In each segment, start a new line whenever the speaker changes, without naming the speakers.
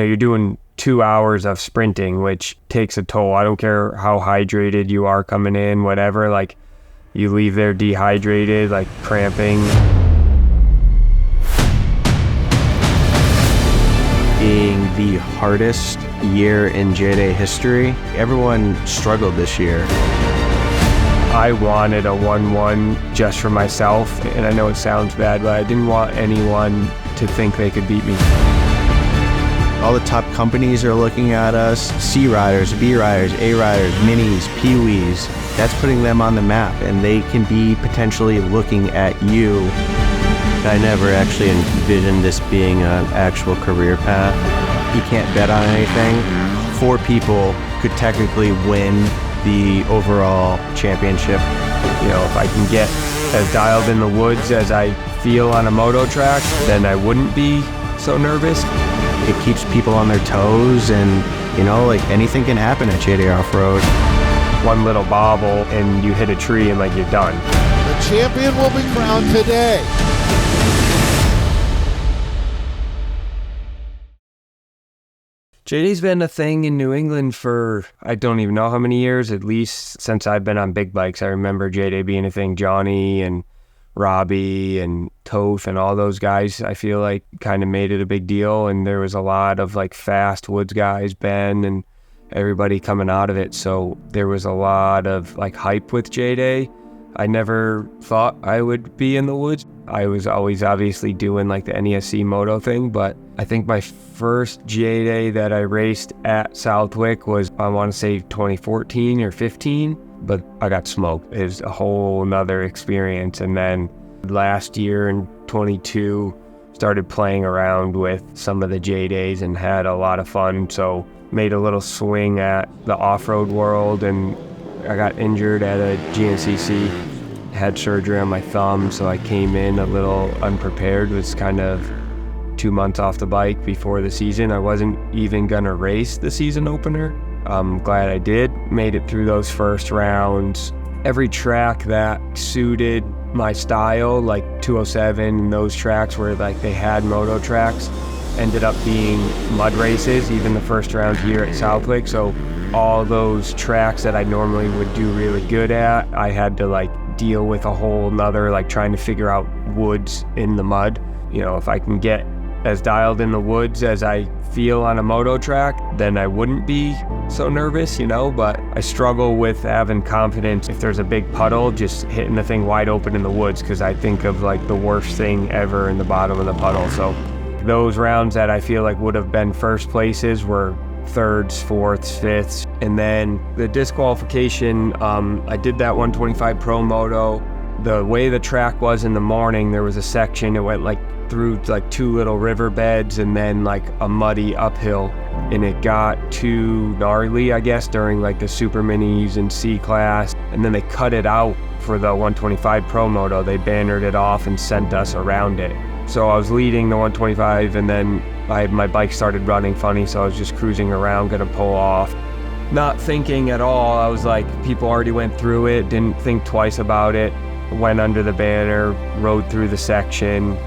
you're doing 2 hours of sprinting, which takes a toll. I don't care how hydrated you are coming in, whatever, like you leave there dehydrated, like cramping.
Being the hardest year in J-Day history, everyone struggled this year.
I wanted a 1-1 just for myself, and I know it sounds bad, but I didn't want anyone to think they could beat me.
All the top companies are looking at us, C riders, B riders, A riders, minis, Pee-wees. That's putting them on the map, and they can be potentially looking at you. I never actually envisioned this being an actual career path. You can't bet on anything. 4 people could technically win the overall championship.
If I can get as dialed in the woods as I feel on a moto track, then I wouldn't be so nervous.
It keeps people on their toes, and like anything can happen at J-Day Off-Road.
One little bobble and you hit a tree and like you're done.
The champion will be crowned today.
J-Day's been a thing in New England for, I don't even know how many years, at least since I've been on big bikes. I remember J-Day being a thing. Johnny and Robbie and Toph and all those guys, I feel like kind of made it a big deal, and there was a lot of like fast woods guys, Ben and everybody coming out of it, so there was a lot of like hype with J-Day. I never thought I would be in the woods. I was always obviously doing like the NESC moto thing, but I think my first J-Day that I raced at Southwick was, I want to say 2014 or 15, but I got smoked. It was a whole nother experience. And then last year in 22, started playing around with some of the J-Days and had a lot of fun. So made a little swing at the off-road world, and I got injured at a GNCC, had surgery on my thumb, so I came in a little unprepared. Was kind of 2 months off the bike before the season. I wasn't even gonna race the season opener. I'm glad I did. Made it through those first rounds. Every track that suited my style, like 207 and those tracks where like they had moto tracks, ended up being mud races, even the first round here at Southwick. So all those tracks that I normally would do really good at, I had to like deal with a whole nother, like trying to figure out woods in the mud. If I can get as dialed in the woods as I feel on a moto track, then I wouldn't be so nervous, but I struggle with having confidence if there's a big puddle, just hitting the thing wide open in the woods, because I think of like the worst thing ever in the bottom of the puddle. So those rounds that I feel like would have been first places were thirds, fourths, fifths. And then the disqualification, I did that 125 Pro Moto. The way the track was in the morning, there was a section, it went like through like 2 little riverbeds and then like a muddy uphill, and it got too gnarly, I guess, during like the super minis and C class, and then they cut it out for the 125 Pro Moto. They bannered it off and sent us around it. So I was leading the 125, and then my bike started running funny, so I was just cruising around, gonna pull off. Not thinking at all. I was like, people already went through it, didn't think twice about it. Went under the banner, rode through the section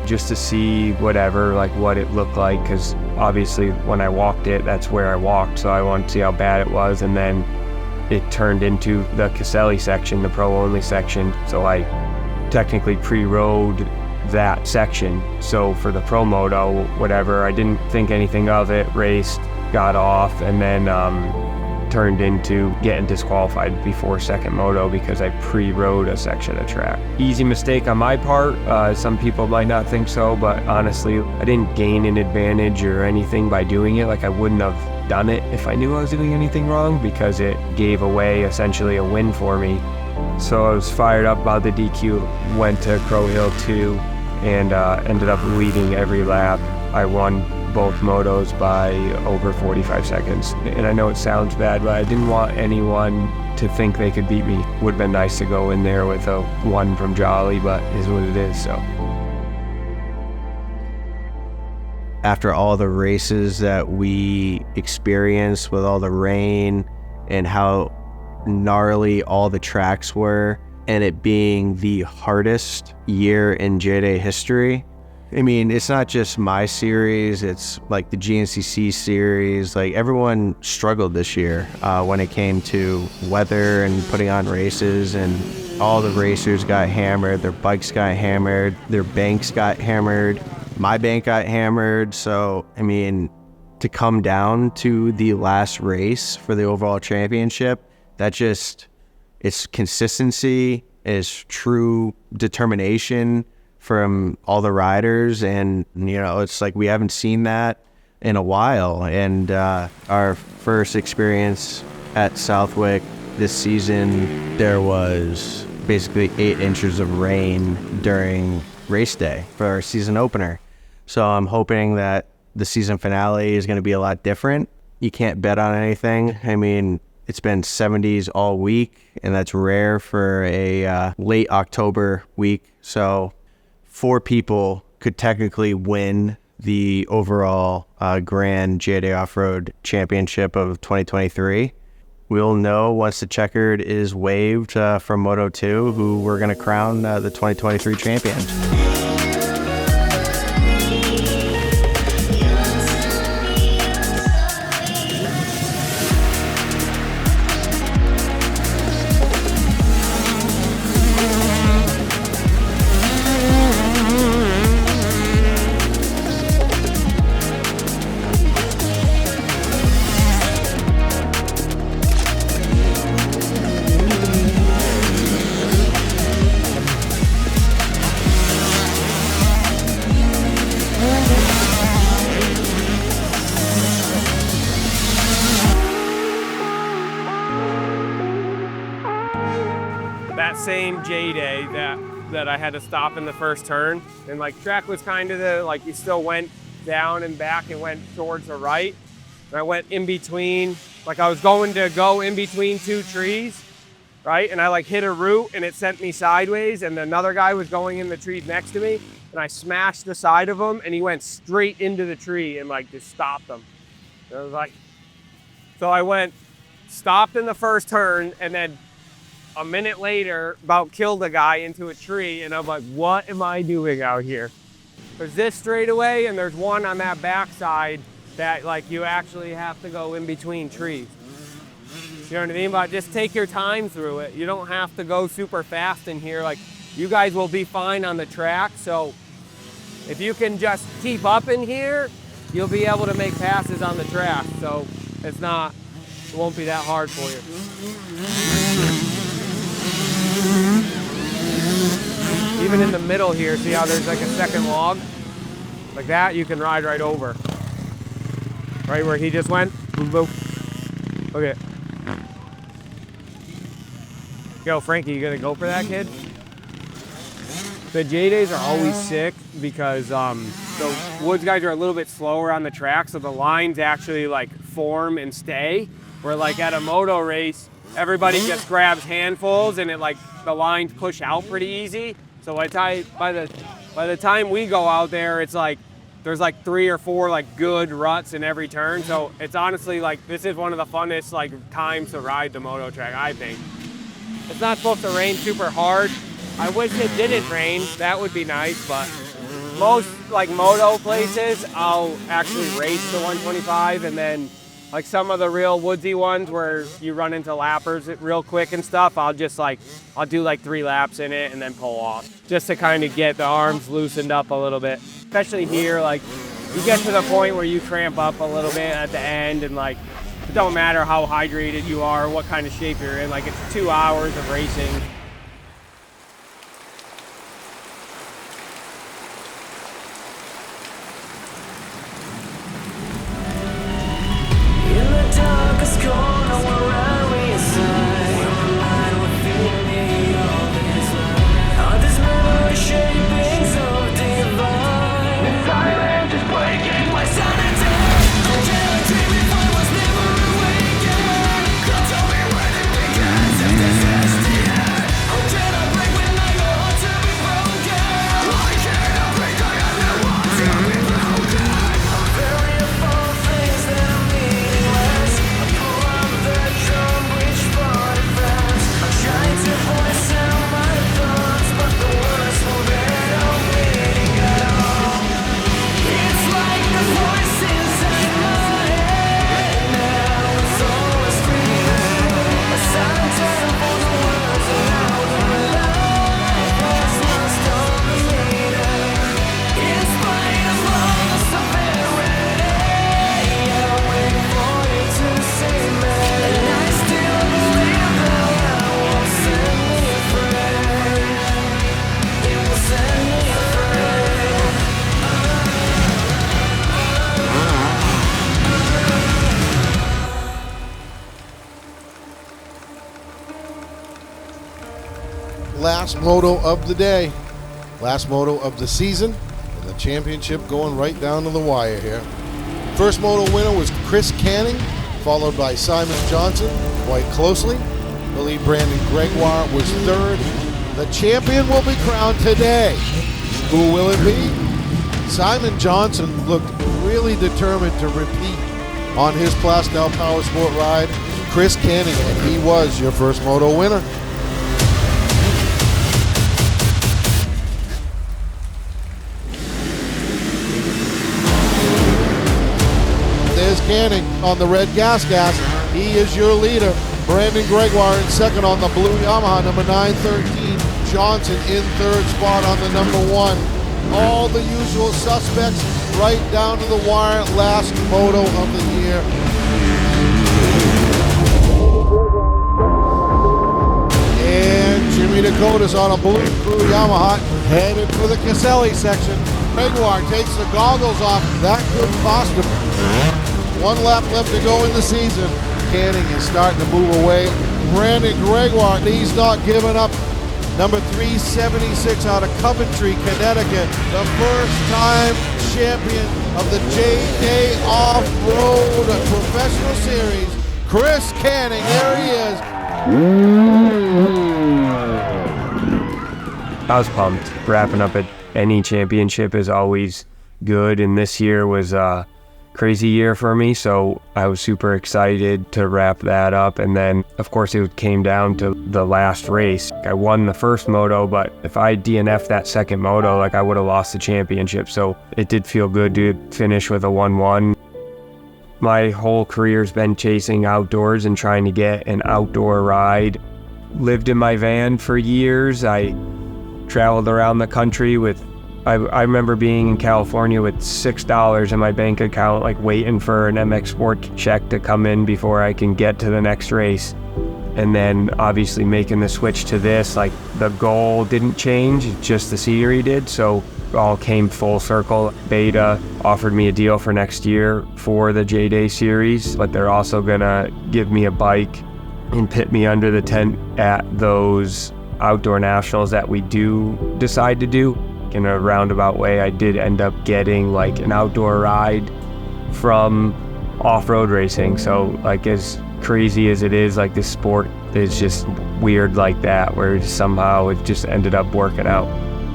just to see whatever, like what it looked like, because obviously when I walked it, that's where I walked, so I wanted to see how bad it was. And then it turned into the Caselli section, the pro-only section, so I technically pre-rode that section. So for the Pro Moto, whatever, I didn't think anything of it, raced, got off, and then turned into getting disqualified before second moto because I pre-rode a section of track. Easy mistake on my part. Some people might not think so, but honestly, I didn't gain an advantage or anything by doing it. Like, I wouldn't have done it if I knew I was doing anything wrong, because it gave away essentially a win for me. So I was fired up about the DQ, went to Crow Hill 2, and ended up leading every lap. I won both motos by over 45 seconds. And I know it sounds bad, but I didn't want anyone to think they could beat me. Would have been nice to go in there with a 1 from Jolly, but it is what it is, so.
After all the races that we experienced with all the rain and how gnarly all the tracks were, and it being the hardest year in J-Day history, I mean, it's not just my series, it's like the GNCC series. Like, everyone struggled this year when it came to weather and putting on races, and all the racers got hammered, their bikes got hammered, their banks got hammered, my bank got hammered. So, I mean, to come down to the last race for the overall championship, that just, it's consistency, it's true determination from all the riders, and it's like we haven't seen that in a while. And our first experience at Southwick this season, there was basically 8 inches of rain during race day for our season opener. So I'm hoping that the season finale is going to be a lot different. You can't bet on anything. I mean, it's been 70s all week, and that's rare for a late October week. So 4 people could technically win the overall Grand JDA Off-Road Championship of 2023. We'll know once the checkered is waved from Moto 2 who we're going to crown the 2023 champions.
That same J-Day that I had to stop in the first turn, and like track was kind of like you still went down and back and went towards the right, and I went in between, like I was going to go in between 2 trees, right, and I like hit a root and it sent me sideways, and another guy was going in the trees next to me, and I smashed the side of him and he went straight into the tree and like just stopped him. And I was like, so I went, stopped in the first turn, and then a minute later, about killed a guy into a tree, and I'm like, what am I doing out here? There's this straightaway, and there's one on that backside that like you actually have to go in between trees. You know what I mean? But just take your time through it. You don't have to go super fast in here. Like, you guys will be fine on the track, so if you can just keep up in here, you'll be able to make passes on the track. So it won't be that hard for you. Even in the middle here, see how there's like a second log? Like that, you can ride right over. Right where he just went, boom, boom. Okay. Yo, Frankie, you gonna go for that, kid? The J-Days are always sick because the woods guys are a little bit slower on the track, so the lines actually like form and stay. Where like at a moto race, everybody just grabs handfuls and it like the lines push out pretty easy. So by the time we go out there, it's like there's like 3 or 4 like good ruts in every turn. So it's honestly like this is one of the funnest like times to ride the moto track, I think. It's not supposed to rain super hard. I wish it didn't rain. That would be nice, but most like moto places, I'll actually race the 125, and then like some of the real woodsy ones where you run into lappers real quick and stuff, I'll do like 3 laps in it and then pull off, just to kind of get the arms loosened up a little bit. Especially here, like you get to the point where you cramp up a little bit at the end, and like it don't matter how hydrated you are, what kind of shape you're in, like it's 2 hours of racing.
last moto of the day, last moto of the season, and the championship going right down to the wire here. First moto winner was Chris Canning, followed by Simon Johnson quite closely. The lead Brandon Gregoire was third. The champion will be crowned today. Who will it be? Simon Johnson looked really determined to repeat on his Plastell Power Sport ride. Chris Canning, and he was your first moto winner. There's Canning on the red gas. He is your leader. Brandon Gregoire in second on the blue Yamaha, number 913. Johnson in third spot on the number 1. All the usual suspects right down to the wire. Last moto of the year. And Jimmy Dakota's on a blue crew Yamaha, headed for the Caselli section. Gregoire takes the goggles off. That could cost him. 1 lap left to go in the season. Canning is starting to move away. Brandon Gregoire, he's not giving up. Number 376 out of Coventry, Connecticut. The first-time champion of the J-Day Off-Road Professional Series. Chris Canning, there he is.
I was pumped. Wrapping up at any championship is always good, and this year was a crazy year for me, so I was super excited to wrap that up. And then of course it came down to the last race. I won the first moto, but if I DNF'd that second moto, like, I would have lost the championship. So it did feel good to finish with a 1-1. My whole career's been chasing outdoors and trying to get an outdoor ride. Lived in my van for years. I traveled around the country with I remember being in California with $6 in my bank account, like waiting for an MX Sport check to come in before I can get to the next race. And then obviously making the switch to this, like, the goal didn't change, just the scenery did. So it all came full circle. Beta offered me a deal for next year for the J-Day series, but they're also gonna give me a bike and pit me under the tent at those outdoor nationals that we do decide to do. In a roundabout way, I did end up getting like an outdoor ride from off-road racing. So, like, as crazy as it is, like, this sport is just weird like that, where somehow it just ended up working out.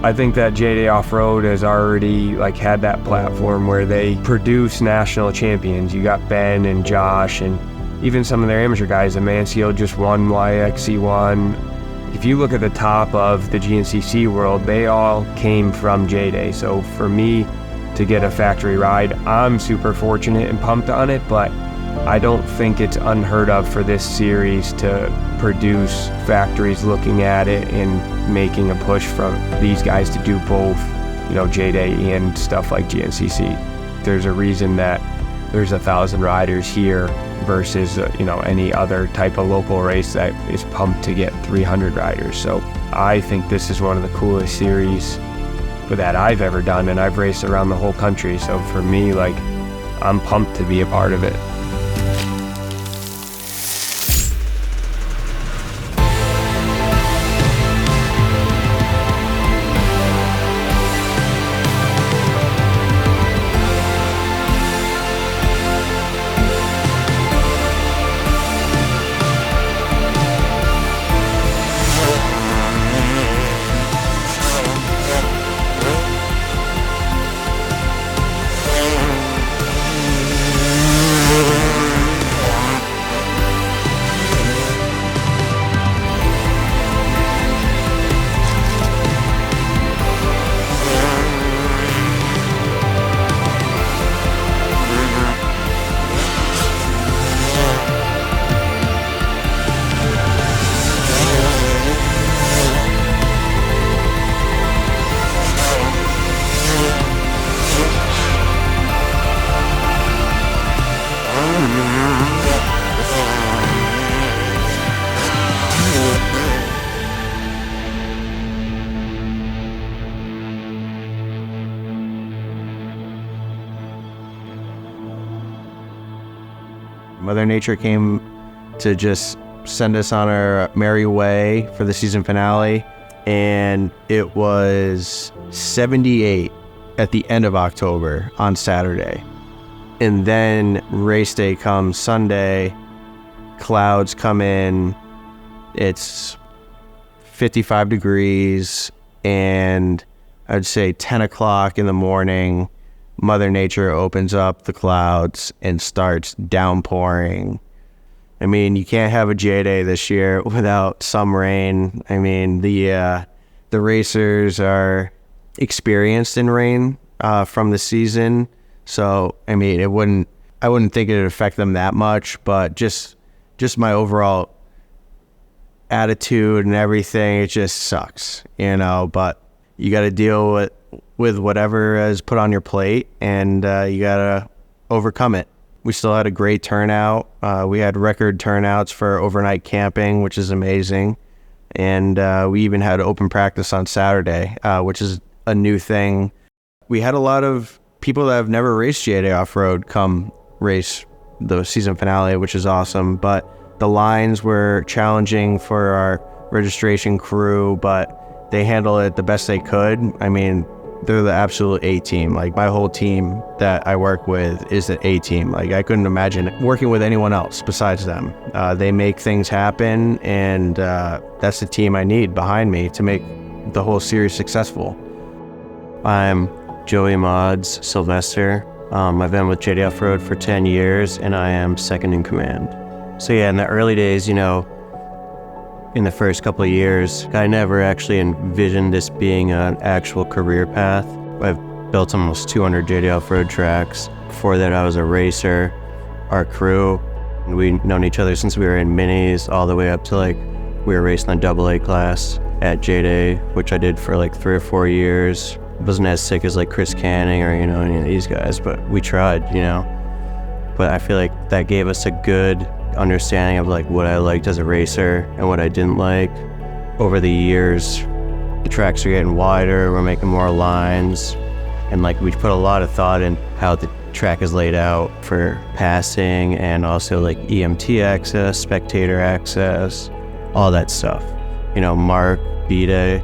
I think that J-Day Off-Road has already like had that platform where they produce national champions. You got Ben and Josh, and even some of their amateur guys. Mansfield just won YXC1. If you look at the top of the GNCC world, they all came from J-Day. So for me to get a factory ride, I'm super fortunate and pumped on it, but I don't think it's unheard of for this series to produce factories looking at it and making a push from these guys to do both, you know, J-Day and stuff like GNCC. There's a reason that there's 1,000 riders here versus you know, any other type of local race that is pumped to get 300 riders. So I think this is one of the coolest series that I've ever done, and I've raced around the whole country. So for me, like, I'm pumped to be a part of it.
Mother Nature came to just send us on our merry way for the season finale. and it was 78 at the end of October on Saturday. And then race day comes Sunday, clouds come in, it's 55 degrees, and I'd say 10 o'clock in the morning, Mother Nature opens up the clouds and starts downpouring. I mean, you can't have a J-Day this year without some rain. I mean, the racers are experienced in rain from the season, so I mean, I wouldn't think it'd affect them that much, but just my overall attitude and everything, it just sucks, you know. But you got to deal with whatever is put on your plate, and you got to overcome it. We still had a great turnout. We had record turnouts for overnight camping, which is amazing. And we even had open practice on Saturday, which is a new thing. We had a lot of people that have never raced J-Day off-road come race the season finale, which is awesome. But the lines were challenging for our registration crew, but they handled it the best they could. I mean, they're the absolute A-team. Like, my whole team that I work with is the A-team. Like, I couldn't imagine working with anyone else besides them. They make things happen, and that's the team I need behind me to make the whole series successful. I'm Joey Mods Sylvester. I've been with JD Off-Road for 10 years, and I am second in command. So yeah, in the early days, you know, in the first couple of years, I never actually envisioned this being an actual career path. I've built almost 200 JD Off-Road tracks. Before that, I was a racer. Our crew, we've known each other since we were in minis, all the way up to like, we were racing the AA class at JD, which I did for like 3 or 4 years. Wasn't as sick as like Kylie Canning or, you know, any of these guys, but we tried, you know. But I feel like that gave us a good understanding of like what I liked as a racer and what I didn't like. Over the years, the tracks are getting wider, we're making more lines, and like we put a lot of thought in how the track is laid out for passing and also like EMT access, spectator access, all that stuff. You know, Mark, B-Day,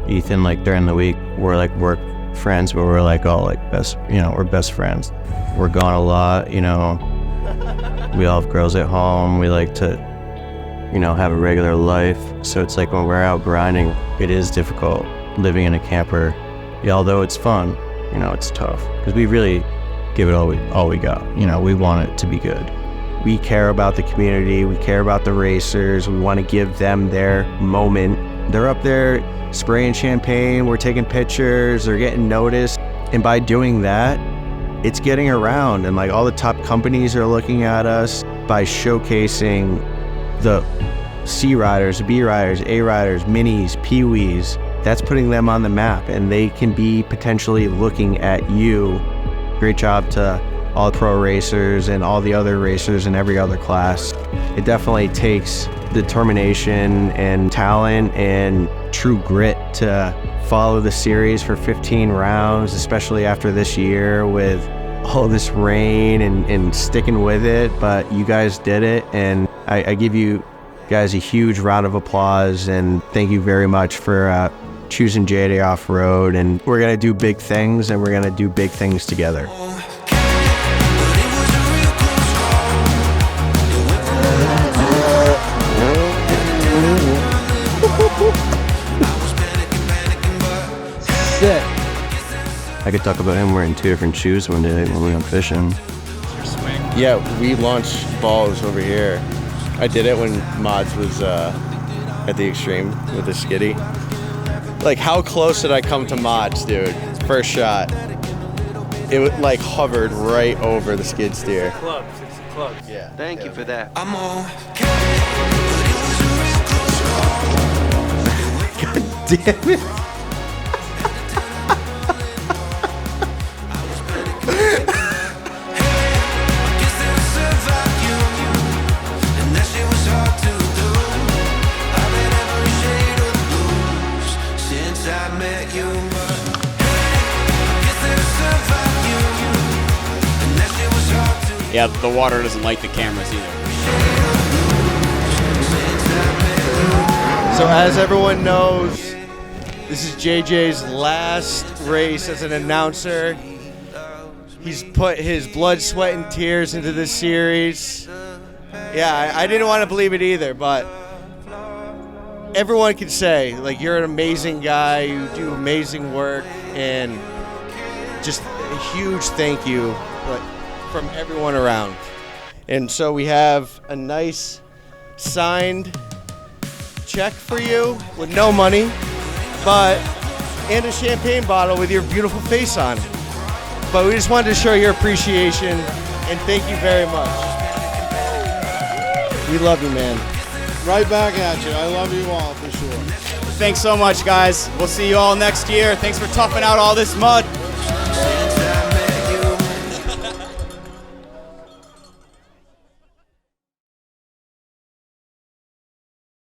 Ethan, like during the week, we're like work friends, but we're like all like best, you know, we're best friends. We're gone a lot, you know. We all have girls at home. We like to, you know, have a regular life. So it's like when we're out grinding, it is difficult living in a camper. Yeah, although it's fun, you know, it's tough because we really give it all we got. You know, we want it to be good. We care about the community. We care about the racers. We want to give them their moment. They're up there spraying champagne. We're taking pictures. They're getting noticed. And by doing that, it's getting around, and like all the top companies are looking at us by showcasing the C riders, B riders, A riders, minis, peewees. That's putting them on the map, and they can be potentially looking at you. Great job to all pro racers and all the other racers in every other class. It definitely takes determination and talent and true grit to follow the series for 15 rounds, especially after this year with all this rain and sticking with it. But you guys did it, and I give you guys a huge round of applause, and thank you very much for choosing JD Off-Road. And we're gonna do big things, and we're gonna do big things together.
Sick.
I could talk about him wearing 2 different shoes one day when we went fishing.
Yeah, we launched balls over here. I did it when Mods was at the extreme with the skiddy. Like, how close did I come to Mods, dude? First shot. It like hovered right over the skid steer.
It's the clubs.
Yeah.
Thank you for that.
I'm on.
Damn it.
Yeah, the water doesn't like the cameras either.
So as everyone knows, This is JJ's last race as an announcer. He's put his blood, sweat, and tears into this series. Yeah, I didn't want to believe it either, but everyone can say, like, you're an amazing guy, you do amazing work, and just a huge thank you from everyone around. And so we have a nice signed check for you with no money, and a champagne bottle with your beautiful face on it. But we just wanted to show your appreciation and thank you very much. We love you, man.
Right back at you. I love you all for sure.
Thanks so much, guys. We'll see you all next year. Thanks for toughing out all this mud.